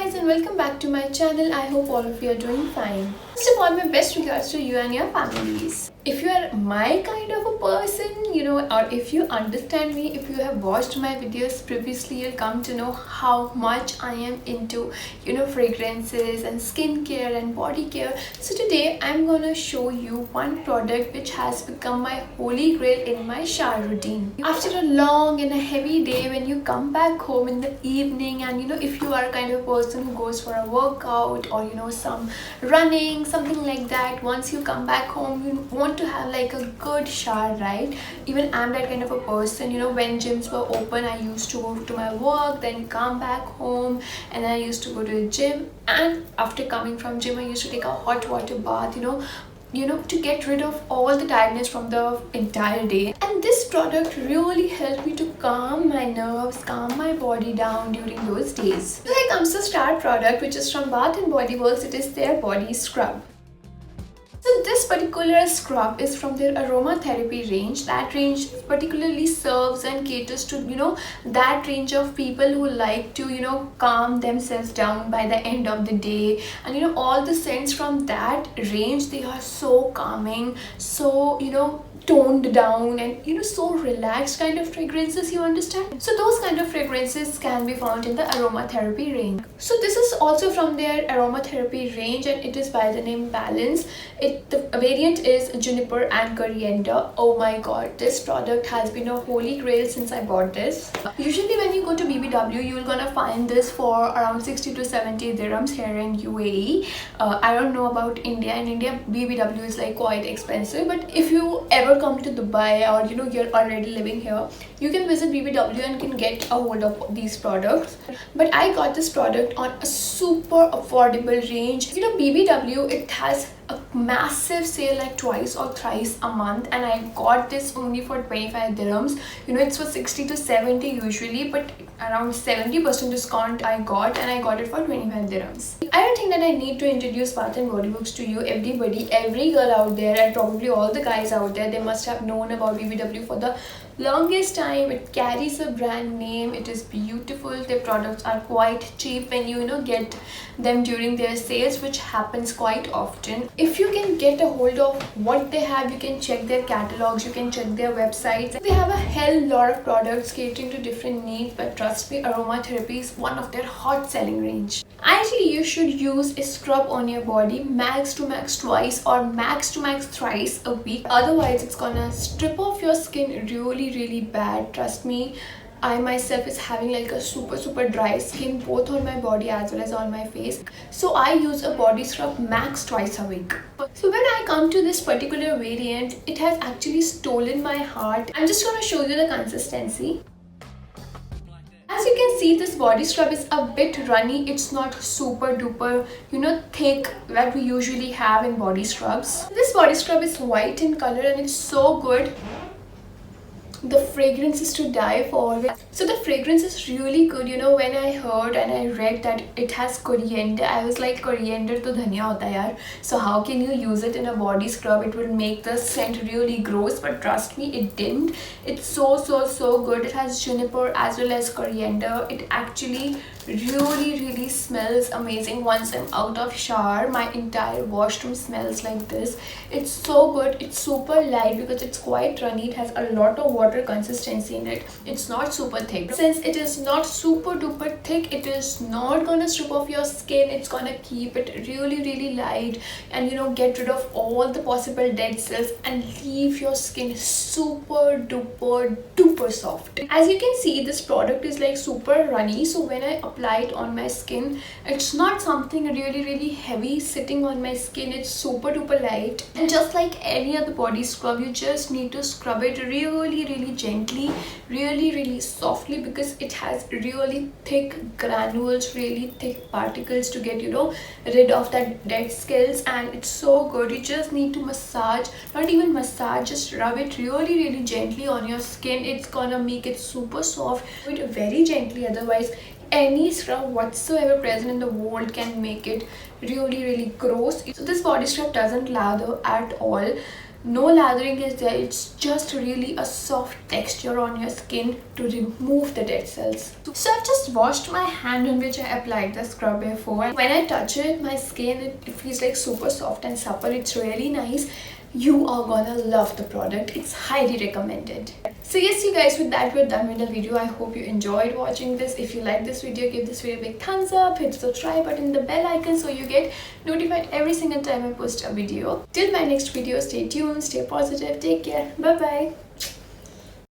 guys and welcome back to my channel. I hope all of you are doing fine. First of all, my best regards to you and your families. If you are my kind of a person, or if you understand me, if you have watched my videos previously, you'll come to know how much I am into, fragrances and skincare and body care. So today I'm gonna show you one product which has become my holy grail in my shower routine. After a long and a heavy day, when you come back home in the evening and if you are a kind of person who goes for a workout or some running, something like that, once you come back home you want to have like a good shower, right? Even I'm that kind of a person. When gyms were open, I used to go to my work, then come back home, and then I used to go to the gym, and after coming from gym I used to take a hot water bath, to get rid of all the tiredness from the entire day. And this product really helped me to calm my nerves, calm my body down during those days. So here comes the star product, which is from Bath and Body Works. It is their body scrub. So this particular scrub is from their aromatherapy range. That range particularly serves and caters to that range of people who like to calm themselves down by the end of the day. And all the scents from that range, they are so calming, so toned down, and so relaxed kind of fragrances, you understand. So those kind of fragrances can be found in the aromatherapy range. So this is also from their aromatherapy range, and it is by the name Balance. The variant is juniper and coriander. Oh my god, this product has been a holy grail since I bought this. Usually when you go to BBW, you're gonna find this for around 60 to 70 dirhams here in UAE. I don't know about India. In India, BBW is like quite expensive, but if you ever come to Dubai or you're already living here, you can visit BBW and can get a hold of these products. But I got this product on a super affordable range. BBW, it has a massive sale like twice or thrice a month, and I got this only for 25 dirhams. It's for 60 to 70 usually, but around 70% discount I got, and I got it for 25 dirhams. I don't think that I need to introduce Bath and Body Works to you. Every girl out there, and probably all the guys out there, they must have known about BBW for the longest time. It carries a brand name. It is beautiful. Their products are quite cheap when you get them during their sales, which happens quite often. If you can get a hold of what they have, you can check their catalogs, you can check their websites. They have a hell lot of products catering to different needs, but trust me, aromatherapy is one of their hot selling range. Ideally, you should use a scrub on your body max to max twice or max to max thrice a week. Otherwise, it's gonna strip off your skin really bad. Trust me, I myself is having like a super dry skin, both on my body as well as on my face. So I use a body scrub max twice a week. So when I come to this particular variant, it has actually stolen my heart. I'm just gonna show you the consistency. As you can see, this body scrub is a bit runny. It's not super duper thick that we usually have in body scrubs. This body scrub is white in color, and it's so good. The fragrance is to die for. So the fragrance is really good. When I heard and I read that it has coriander, I was like, coriander to dhania hota yaar. So how can you use it in a body scrub? It will make the scent really gross, but trust me, it didn't. It's so good. It has juniper as well as coriander. It actually really smells amazing. Once I'm out of shower, my entire washroom smells like this. It's so good. It's super light because it's quite runny. It has a lot of water consistency in it. It's not super thick. Since it is not super duper thick, it is not gonna strip off your skin. It's gonna keep it really light and get rid of all the possible dead cells and leave your skin super duper soft. As you can see, this product is like super runny, so when I apply it on my skin, it's not something really heavy sitting on my skin. It's super duper light, and just like any other body scrub, you just need to scrub it really gently, really softly, because it has really thick granules, really thick particles to get rid of that dead cells. And it's so good. You just need to massage, not even massage, just rub it really gently on your skin. It's gonna make it super soft. Do it very gently, otherwise any scrub whatsoever present in the world can make it really gross. So this body scrub doesn't lather at all. No lathering is there, it's just really a soft texture on your skin to remove the dead cells. So I've just washed my hand on which I applied the scrub before. When I touch it, my skin, it feels like super soft and supple. It's really nice. You are gonna love the product. It's highly recommended. So yes, you guys, with that we're done with the video. I hope you enjoyed watching this. If you like this video, give this video a big thumbs up, hit the subscribe button, the bell icon, so you get notified every single time I post a video. Till my next video, stay tuned, stay positive, take care, bye bye.